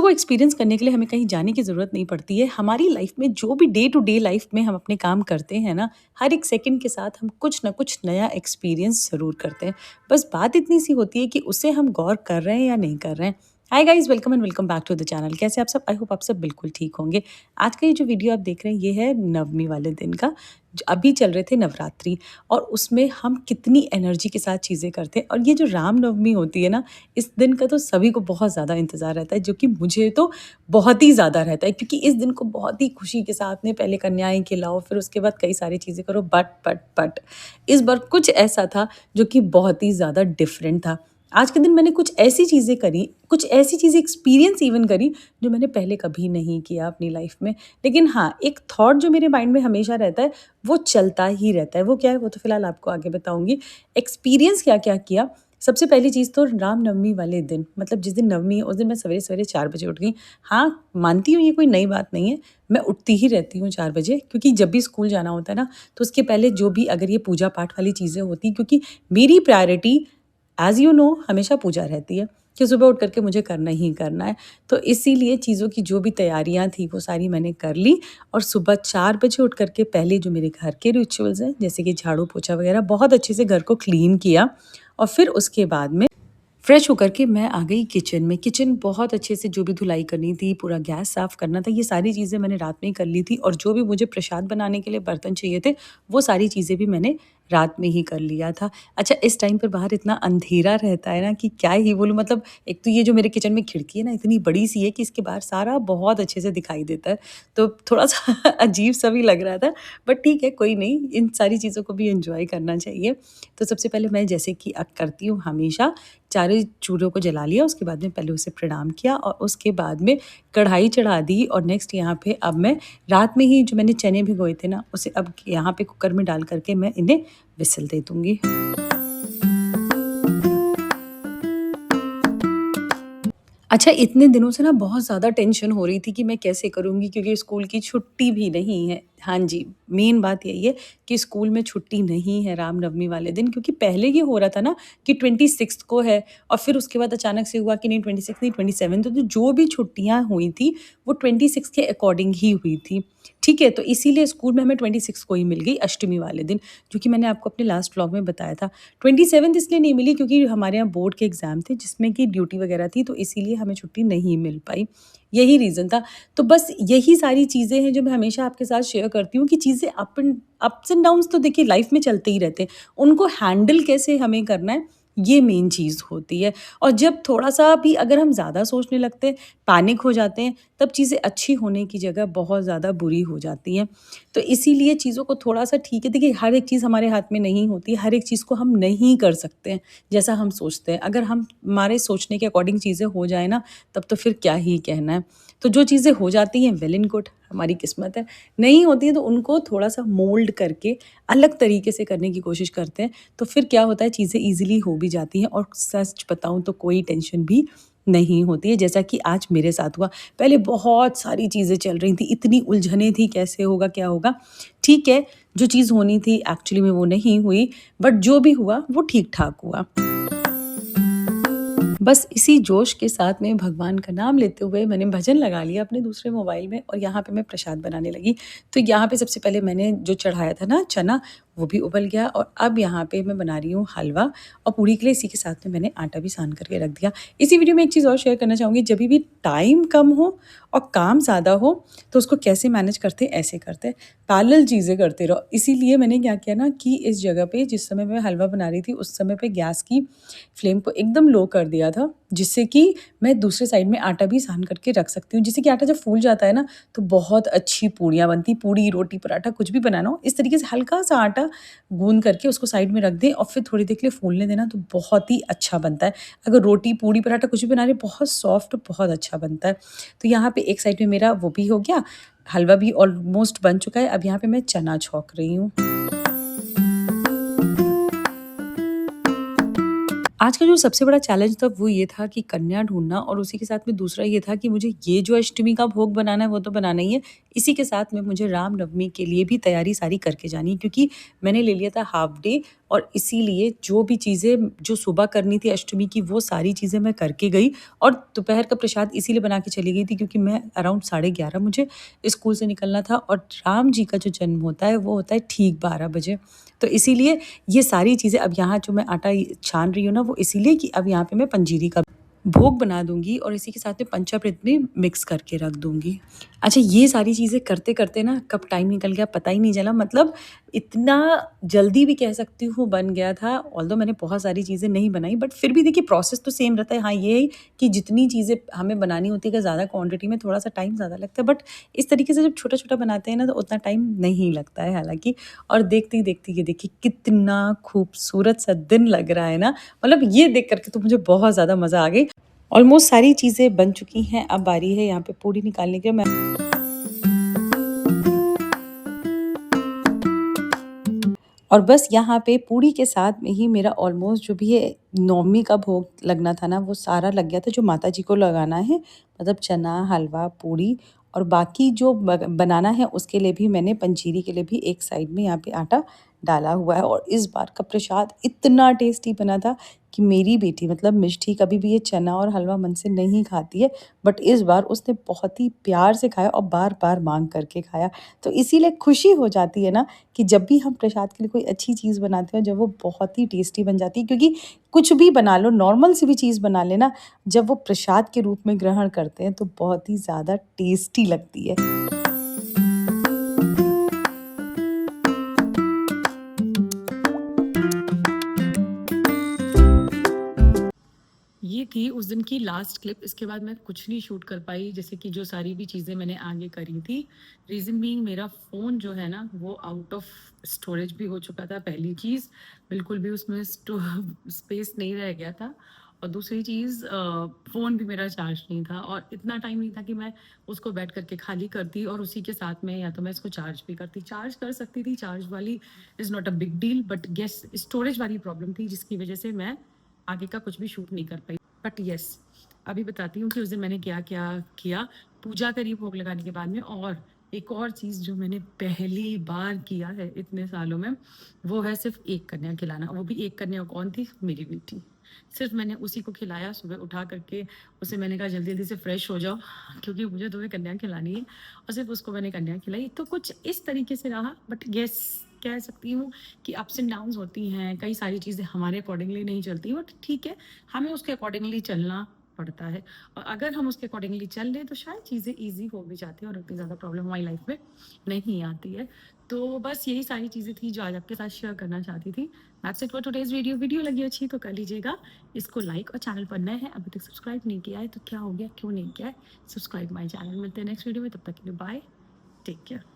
को एक्सपीरियंस करने के लिए हमें कहीं जाने की ज़रूरत नहीं पड़ती है। हमारी लाइफ में जो भी डे टू डे लाइफ में हम अपने काम करते हैं ना, हर एक सेकंड के साथ हम कुछ ना कुछ नया एक्सपीरियंस ज़रूर करते हैं। बस बात इतनी सी होती है कि उसे हम गौर कर रहे हैं या नहीं कर रहे हैं। Hi guys, welcome and welcome back to the channel. कैसे आप सब? आई होप आप सब बिल्कुल ठीक होंगे। आज का ये जो वीडियो आप देख रहे हैं, ये है नवमी वाले दिन का। अभी चल रहे थे नवरात्रि और उसमें हम कितनी एनर्जी के साथ चीज़ें करते हैं। और ये जो रामनवमी होती है ना, इस दिन का तो सभी को बहुत ज़्यादा इंतज़ार रहता है, जो कि मुझे तो बहुत ही ज़्यादा रहता है, क्योंकि इस दिन को बहुत ही खुशी के साथ में पहले कन्याएँ खिलाओ, फिर उसके बाद कई सारी चीज़ें करो। बट इस बार कुछ ऐसा था जो कि बहुत ही ज़्यादा डिफरेंट था। आज के दिन मैंने कुछ ऐसी चीज़ें करी, कुछ ऐसी चीज़ें एक्सपीरियंस इवन करी, जो मैंने पहले कभी नहीं किया अपनी लाइफ में। लेकिन हाँ, एक थॉट जो मेरे माइंड में हमेशा रहता है, वो चलता ही रहता है। वो क्या है, वो तो फिलहाल आपको आगे बताऊँगी। एक्सपीरियंस क्या-क्या किया, सबसे पहली चीज़ तो रामनवमी वाले दिन, मतलब जिस दिन नवमी है, उस दिन मैं सवेरे-सवेरे 4 बजे उठ गई। हाँ, मानती हूँ ये कोई नई बात नहीं है, मैं उठती ही रहती हूँ 4 बजे, क्योंकि जब भी स्कूल जाना होता है ना, तो उसके पहले जो भी अगर ये पूजा-पाठ वाली चीज़ें होती, क्योंकि मेरी प्रायोरिटी एज़ यू नो हमेशा पूजा रहती है कि सुबह उठ कर के मुझे करना ही करना है। तो इसीलिए चीज़ों की जो भी तैयारियाँ थी, वो सारी मैंने कर ली और सुबह 4 बजे उठ कर के पहले जो मेरे घर के रिचुअल्स हैं, जैसे कि झाड़ू पोछा वगैरह, बहुत अच्छे से घर को क्लीन किया और फिर उसके बाद में फ्रेश होकर के मैं आ गई किचन में। किचन बहुत अच्छे से, जो भी धुलाई करनी थी, पूरा गैस साफ़ करना था, ये सारी चीज़ें मैंने रात में ही कर ली थी। और जो भी मुझे प्रसाद बनाने के लिए बर्तन चाहिए थे, वो सारी चीज़ें भी मैंने रात में ही कर लिया था। अच्छा, इस टाइम पर बाहर इतना अंधेरा रहता है ना कि क्या ही बोलूँ। मतलब एक तो ये जो मेरे किचन में खिड़की है ना, इतनी बड़ी-सी है कि इसके बाहर सारा बहुत अच्छे से दिखाई देता है। तो थोड़ा-सा अजीब-सा भी लग रहा था, बट ठीक है, कोई नहीं, इन सारी चीज़ों को भी एन्जॉय करना चाहिए। तो सबसे पहले मैं, जैसे कि करती हूँ हमेशा, चारों चूल्हों को जला लिया। उसके बाद में पहले उसे प्रणाम किया और उसके बाद में कढ़ाई चढ़ा दी। और नेक्स्ट यहाँ पे अब मैं रात में ही जो मैंने चने भिगोए थे ना, उसे अब यहाँ पे कुकर में डाल करके मैं इन्हें विसल दे दूँगी। अच्छा, इतने दिनों से ना बहुत ज़्यादा टेंशन हो रही थी कि मैं कैसे करूँगी, क्योंकि स्कूल की छुट्टी भी नहीं है। हाँ जी, मेन बात यही है कि स्कूल में छुट्टी नहीं है रामनवमी वाले दिन, क्योंकि पहले ये हो रहा था ना कि 26th को है और फिर उसके बाद अचानक से हुआ कि नहीं 26 नहीं 27, तो जो भी छुट्टियाँ हुई थी, वो 26 के अकॉर्डिंग ही हुई थी। ठीक है? तो इसीलिए स्कूल में हमें 26 को ही मिल गई अष्टमी वाले दिन, जो कि मैंने आपको अपने लास्ट व्लॉग में बताया था। 27th इसलिए नहीं मिली क्योंकि हमारे यहाँ बोर्ड के एग्ज़ाम थे, जिसमें कि ड्यूटी वगैरह थी, तो इसीलिए हमें छुट्टी नहीं मिल पाई। यही रीज़न था। तो बस यही सारी चीज़ें हैं जो मैं हमेशा आपके साथ शेयर करती हूँ कि चीज़ें अप्स एंड डाउन्स तो देखिए लाइफ़ में चलते ही रहते हैं। उनको हैंडल कैसे हमें करना है, ये मेन चीज़ होती है। और जब थोड़ा-सा भी अगर हम ज़्यादा सोचने लगते हैं, पैनिक हो जाते हैं, तब चीज़ें अच्छी होने की जगह बहुत ज़्यादा बुरी हो जाती हैं। तो इसीलिए चीज़ों को थोड़ा-सा, ठीक है, देखिए हर एक चीज़ हमारे हाथ में नहीं होती, हर एक चीज़ को हम नहीं कर सकते हैं, जैसा हम सोचते हैं। अगर हम हमारे सोचने के अकॉर्डिंग चीज़ें हो जाए ना, तब तो फिर क्या ही कहना है। तो जो चीज़ें हो जाती हैं, वेल एंड गुड, हमारी किस्मत है। नहीं होती हैं तो उनको थोड़ा-सा मोल्ड करके अलग तरीके से करने की कोशिश करते हैं, तो फिर क्या होता है, चीज़ें ईज़िली हो भी जाती हैं और सच बताऊँ तो कोई टेंशन भी नहीं होती है, जैसा कि आज मेरे साथ हुआ। पहले बहुत सारी चीज़ें चल रही थी, इतनी उलझनें थी, कैसे होगा, क्या होगा? ठीक है, जो चीज़ होनी थी एक्चुअली में वो नहीं हुई, बट जो भी हुआ वो ठीक-ठाक हुआ। बस इसी जोश के साथ में भगवान का नाम लेते हुए मैंने भजन लगा लिया अपने दूसरे मोबाइल में और यहाँ पे मैं प्रसाद बनाने लगी। तो यहाँ पे सबसे पहले मैंने जो चढ़ाया था ना चना, वो भी उबल गया और अब यहाँ पे मैं बना रही हूँ हलवा और पूड़ी के लिए इसी के साथ में मैंने आटा भी सान करके रख दिया। इसी वीडियो में एक चीज़ और शेयर करना चाहूँगी, जब भी टाइम कम हो और काम ज़्यादा हो तो उसको कैसे मैनेज करते हैं, ऐसे करते हैं, पैरेलल चीज़ें करते रहो। इसीलिए मैंने क्या किया ना कि इस जगह पे जिस समय मैं हलवा बना रही थी, उस समय पे गैस की फ्लेम को एकदम लो कर दिया था, जिससे कि मैं दूसरे साइड में आटा भी सान करके रख सकती हूँ। जिससे कि आटा जब फूल जाता है ना, तो बहुत अच्छी पूड़ियाँ बनती, पूड़ी, रोटी, पराठा कुछ भी बनाना हो, इस तरीके से हल्का-सा आटा गूँध करके उसको साइड में रख दें और फिर थोड़ी देर के लिए फूलने देना, तो बहुत ही अच्छा बनता है। अगर रोटी, पूड़ी, पराठा कुछ भी बना रहे, बहुत सॉफ्ट, बहुत अच्छा बनता है। तो यहाँ पे एक साइड में मेरा वो भी हो गया, हलवा भी ऑलमोस्ट बन चुका है। अब यहाँ पे मैं चना छौंक रही हूँ। आज का जो सबसे बड़ा चैलेंज था वो ये था कि कन्या ढूँढना, और उसी के साथ में दूसरा ये था कि मुझे ये जो अष्टमी का भोग बनाना है वो तो बनाना ही है, इसी के साथ में मुझे रामनवमी के लिए भी तैयारी सारी करके जानी है, क्योंकि मैंने ले लिया था हाफ डे, और इसीलिए जो भी चीज़ें जो सुबह करनी थी अष्टमी की, वो सारी चीज़ें मैं करके गई, और दोपहर का प्रसाद इसीलिए बना के चली गई थी क्योंकि मैं अराउंड 11:30 मुझे स्कूल से निकलना था, और राम जी का जो जन्म होता है वो होता है ठीक 12 बजे। तो इसीलिए ये सारी चीज़ें अब यहाँ जो मैं आटा छान रही हूँ ना, वो इसीलिए कि अब यहाँ पे मैं पंजीरी का भोग बना दूँगी और इसी के साथ में पंचामृत भी मिक्स करके रख दूँगी। अच्छा, ये सारी चीज़ें करते-करते ना कब टाइम निकल गया पता ही नहीं चला, मतलब इतना जल्दी भी कह सकती हूँ बन गया था। ऑल्दो मैंने बहुत सारी चीज़ें नहीं बनाई, बट फिर भी देखिए प्रोसेस तो सेम रहता है। हाँ, ये है कि जितनी चीज़ें हमें बनानी होती है, अगर ज़्यादा क्वांटिटी में थोड़ा-सा टाइम ज़्यादा लगता है, बट इस तरीके से जब छोटा-छोटा बनाते हैं ना तो उतना टाइम नहीं लगता है हालाँकि। और देखते-देखते ये देखिए कितना खूबसूरत सा दिन लग रहा है ना, मतलब ये देख कर के तो मुझे बहुत ज़्यादा मज़ा आ गई। ऑलमोस्ट सारी चीज़ें बन चुकी हैं, अब बारी है यहाँ पे पूड़ी निकालने की। मैं और बस यहाँ पे पूड़ी के साथ में ही मेरा ऑलमोस्ट जो भी ये नवमी का भोग लगना था ना, वो सारा लग गया था जो माता जी को लगाना है। मतलब चना, हलवा, पूड़ी, और बाकी जो बनाना है उसके लिए भी मैंने पंजीरी के लिए भी एक साइड में यहाँ पे आटा डाला हुआ है। और इस बार का प्रसाद इतना टेस्टी बना था कि मेरी बेटी मतलब मिष्टी कभी भी ये चना और हलवा मन से नहीं खाती है, बट इस बार उसने बहुत ही प्यार से खाया और बार-बार माँग करके खाया। तो इसीलिए खुशी हो जाती है ना कि जब भी हम प्रसाद के लिए कोई अच्छी चीज़ बनाते हैं, जब वो बहुत ही टेस्टी बन जाती है, क्योंकि कुछ भी बना लो, नॉर्मल सी भी चीज़ बना लेना, जब वो प्रसाद के रूप में ग्रहण करते हैं तो बहुत ही ज़्यादा टेस्टी लगती है। ये थी उस दिन की लास्ट क्लिप। इसके बाद मैं कुछ नहीं शूट कर पाई, जैसे कि जो सारी भी चीज़ें मैंने आगे करी थी। रीज़न बीइंग मेरा फ़ोन जो है ना वो आउट ऑफ स्टोरेज भी हो चुका था, पहली चीज़। बिल्कुल भी उसमें स्पेस नहीं रह गया था, और दूसरी चीज़ फ़ोन भी मेरा चार्ज नहीं था, और इतना टाइम नहीं था कि मैं उसको बैठ करके खाली करती और उसी के साथ में या तो मैं इसको चार्ज भी करती। चार्ज कर सकती थी, चार्ज वाली is not a big deal, but yes storage वाली प्रॉब्लम थी जिसकी वज़ह से मैं आगे का कुछ भी शूट नहीं कर पाई। बट यस, अभी बताती हूँ कि उस दिन मैंने क्या-क्या किया। पूजा करी भोग लगाने के बाद में, और एक और चीज़ जो मैंने पहली बार किया है इतने सालों में, वो है सिर्फ़ एक कन्या खिलाना। वो भी एक कन्या कौन थी? मेरी बेटी। सिर्फ़ मैंने उसी को खिलाया, सुबह उठा करके उसे मैंने कहा जल्दी-जल्दी से फ्रेश हो जाओ क्योंकि मुझे तुम्हें कन्या खिलानी है, और सिर्फ़ उसको मैंने कन्या खिलाई। तो कुछ इस तरीके से रहा, बट येस, कह सकती हूँ कि अप्स एंड डाउन्स होती हैं, कई सारी चीज़ें हमारे अकॉर्डिंगली नहीं चलती, बट ठीक है, हमें उसके अकॉर्डिंगली चलना पड़ता है। और अगर हम उसके अकॉर्डिंगली चल लें तो शायद चीज़ें ईज़ी हो भी जाती हैं और उतनी ज़्यादा प्रॉब्लम हमारी लाइफ में नहीं आती है। तो बस यही सारी चीज़ें थी जो आज आपके साथ शेयर करना चाहती थी। That's it for today's video. Video लगी अच्छी तो कर लीजिएगा इसको लाइक, और चैनल पर नए हैं अभी तक सब्सक्राइब नहीं किया है तो क्या हो गया, क्यों नहीं किया है? Subscribe my channel. मिलते हैं नेक्स्ट वीडियो में, तब तक के लिए बाय, टेक केयर।